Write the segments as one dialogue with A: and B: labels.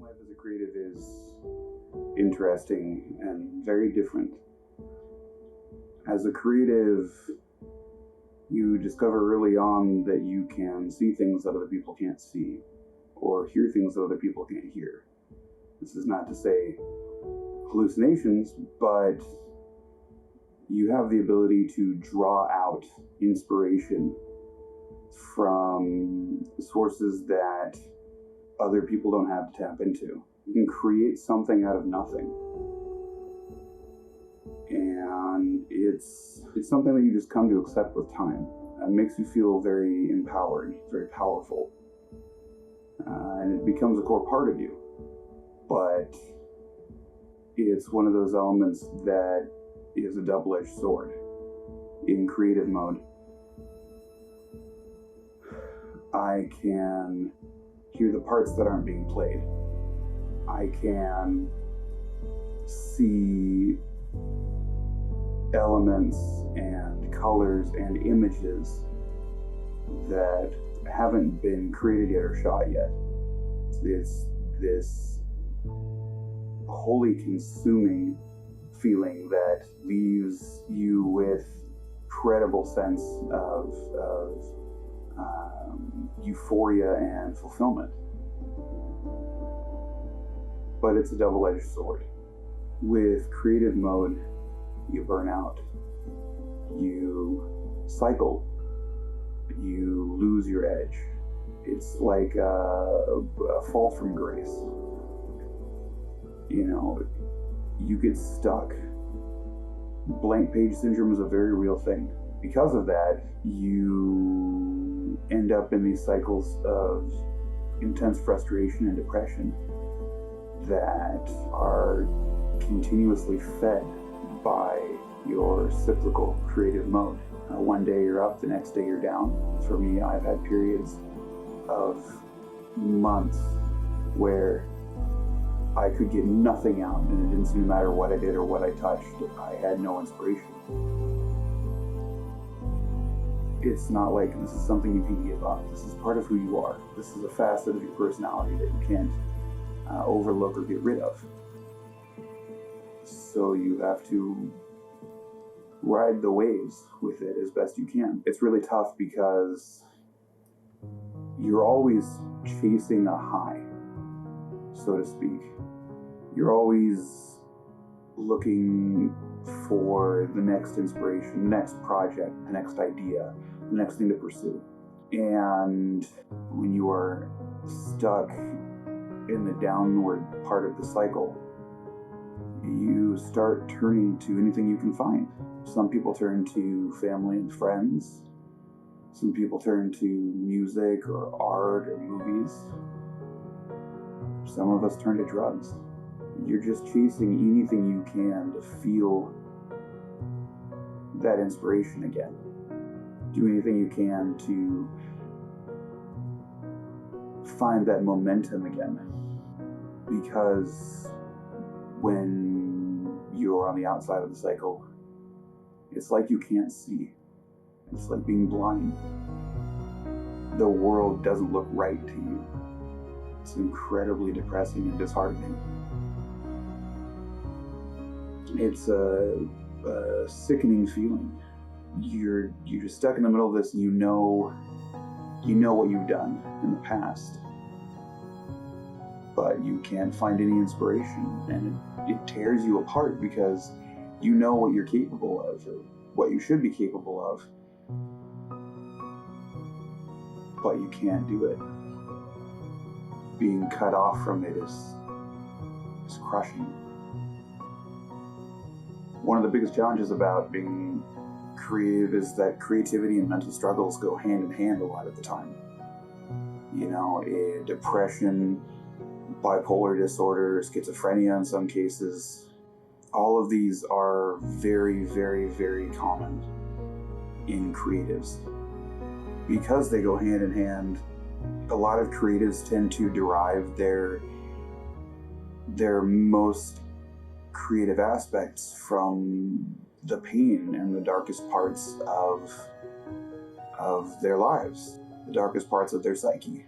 A: life as a creative is interesting and very different. As a creative, you discover early on that you can see things that other people can't see, or hear things that other people can't hear. This is not to say hallucinations, but you have the ability to draw out inspiration from sources that other people don't have to tap into. You can create something out of nothing. And it's something that you just come to accept with time. It makes you feel very empowered, very powerful. And it becomes a core part of you. But it's one of those elements that is a double-edged sword. In creative mode, I can hear the parts that aren't being played. I can see elements and colors and images that haven't been created yet or shot yet. It's this wholly consuming feeling that leaves you with incredible sense of euphoria and fulfillment. But it's a double-edged sword. With creative mode, you burn out, you cycle, you lose your edge. It's like a fall from grace. You know, you get stuck. Blank page syndrome is a very real thing. Because of that, you end up in these cycles of intense frustration and depression that are continuously fed by your cyclical creative mode. One day you're up, the next day you're down. For me, I've had periods of months where I could get nothing out, and it didn't seem to matter what I did or what I touched. I had no inspiration. It's not like this is something you can give up. This is part of who you are. This is a facet of your personality that you can't overlook or get rid of. So you have to ride the waves with it as best you can. It's really tough because you're always chasing a high, so to speak. You're always looking for the next inspiration, the next project, the next idea, the next thing to pursue. And when you are stuck in the downward part of the cycle, you start turning to anything you can find. Some people turn to family and friends. Some people turn to music or art or movies. Some of us turn to drugs. You're just chasing anything you can to feel that inspiration again. Do anything you can to find that momentum again. Because when you're on the outside of the cycle, it's like you can't see. It's like being blind. The world doesn't look right to you. It's incredibly depressing and disheartening. It's a sickening feeling. You're just stuck in the middle of this, and you know what you've done in the past, but you can't find any inspiration, and it tears you apart because you know what you're capable of, or what you should be capable of, but you can't do it. Being cut off from it is crushing. One of the biggest challenges about being creative is that creativity and mental struggles go hand in hand a lot of the time. You know, depression, bipolar disorder, schizophrenia in some cases, all of these are very, very, very common in creatives. Because they go hand in hand, a lot of creatives tend to derive their most creative aspects from the pain and the darkest parts of their lives, the darkest parts of their psyche.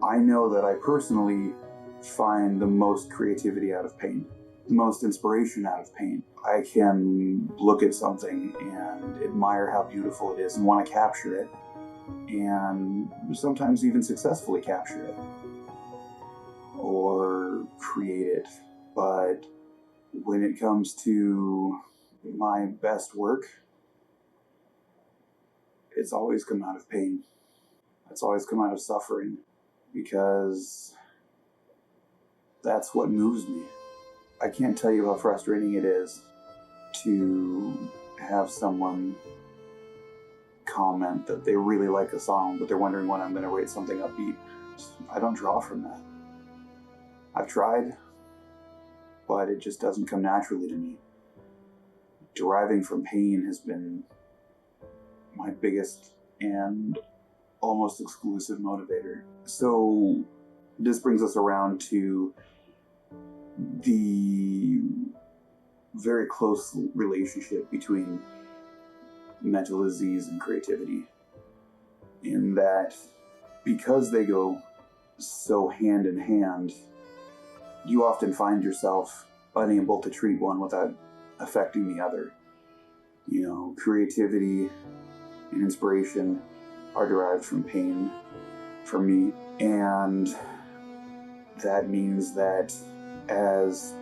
A: I know that I personally find the most creativity out of pain, the most inspiration out of pain. I can look at something and admire how beautiful it is and want to capture it, and sometimes even successfully capture it or create it. But when it comes to my best work, it's always come out of pain. It's always come out of suffering, because that's what moves me. I can't tell you how frustrating it is to have someone comment that they really like a song, but they're wondering when I'm going to write something upbeat. I don't draw from that. I've tried, but it just doesn't come naturally to me. Deriving from pain has been my biggest and almost exclusive motivator. So this brings us around to the very close relationship between mental disease and creativity, in that because they go so hand in hand, you often find yourself unable to treat one without affecting the other. Creativity and inspiration are derived from pain for me, and that means that as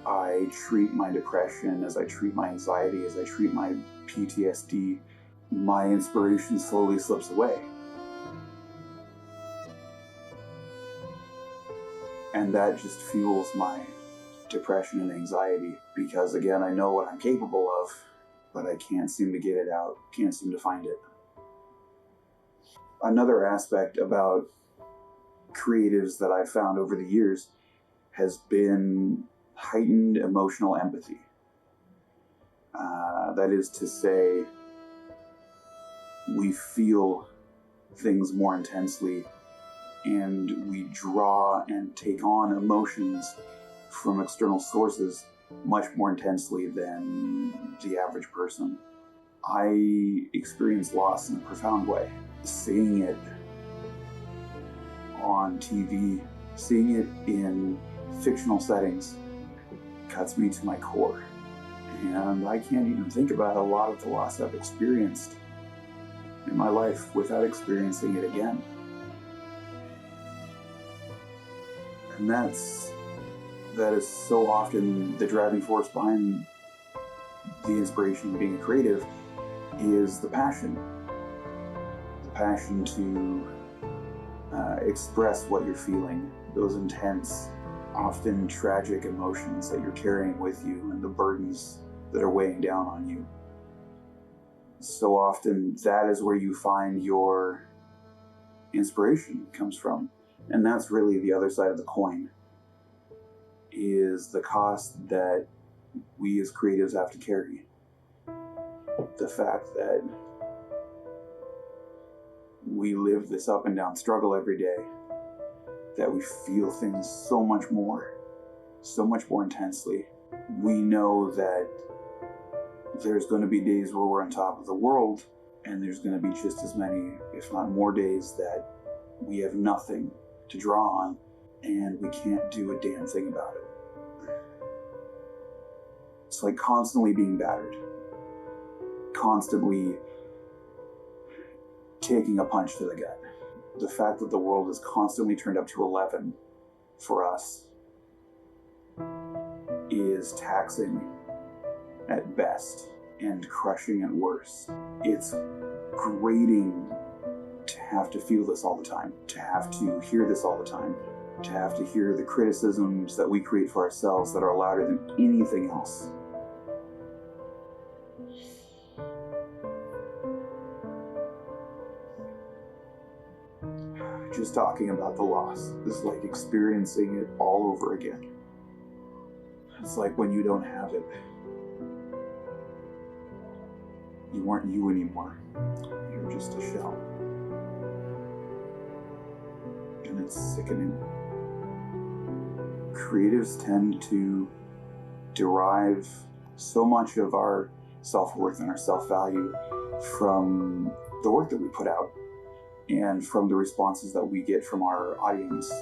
A: I treat my depression, as I treat my anxiety, as I treat my PTSD, my inspiration slowly slips away. And that just fuels my depression and anxiety, because again, I know what I'm capable of, but I can't seem to get it out, can't seem to find it. Another aspect about creatives that I've found over the years has been heightened emotional empathy. That is to say, we feel things more intensely, and we draw and take on emotions from external sources much more intensely than the average person. I experience loss in a profound way. Seeing it on TV, seeing it in fictional settings, cuts me to my core. And I can't even think about a lot of the loss I've experienced in my life without experiencing it again. And that is so often the driving force behind the inspiration of being a creative, is the passion. The passion to express what you're feeling, those intense, often tragic emotions that you're carrying with you, and the burdens that are weighing down on you. So often that is where you find your inspiration comes from. And that's really the other side of the coin, is the cost that we as creatives have to carry. The fact that we live this up and down struggle every day, that we feel things so much more intensely. We know that there's going to be days where we're on top of the world, and there's going to be just as many, if not more, days that we have nothing to draw on, and we can't do a damn thing about it. It's like constantly being battered, constantly taking a punch to the gut. The fact that the world is constantly turned up to 11 for us is taxing at best and crushing at worst. It's grating to have to feel this all the time, to have to hear this all the time, to have to hear the criticisms that we create for ourselves that are louder than anything else. Just talking about the loss is like experiencing it all over again. It's like when you don't have it, you aren't you anymore. You're just a shell. And it's sickening. Creatives tend to derive so much of our self-worth and our self-value from the work that we put out and from the responses that we get from our audience.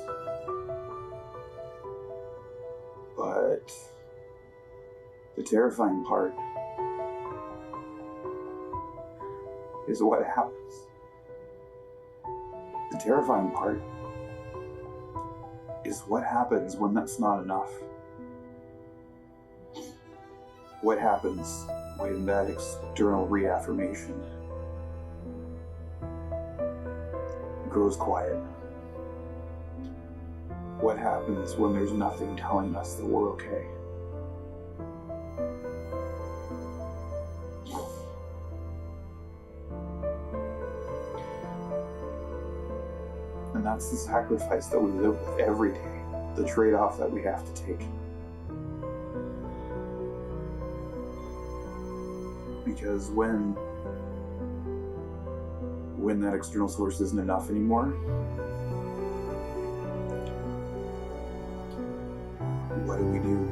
A: The terrifying part is what happens. The terrifying part is what happens when that's not enough. What happens when that external reaffirmation grows quiet? What happens when there's nothing telling us that we're okay? And that's the sacrifice that we live with every day, the trade-off that we have to take. Because when that external source isn't enough anymore, what do we do?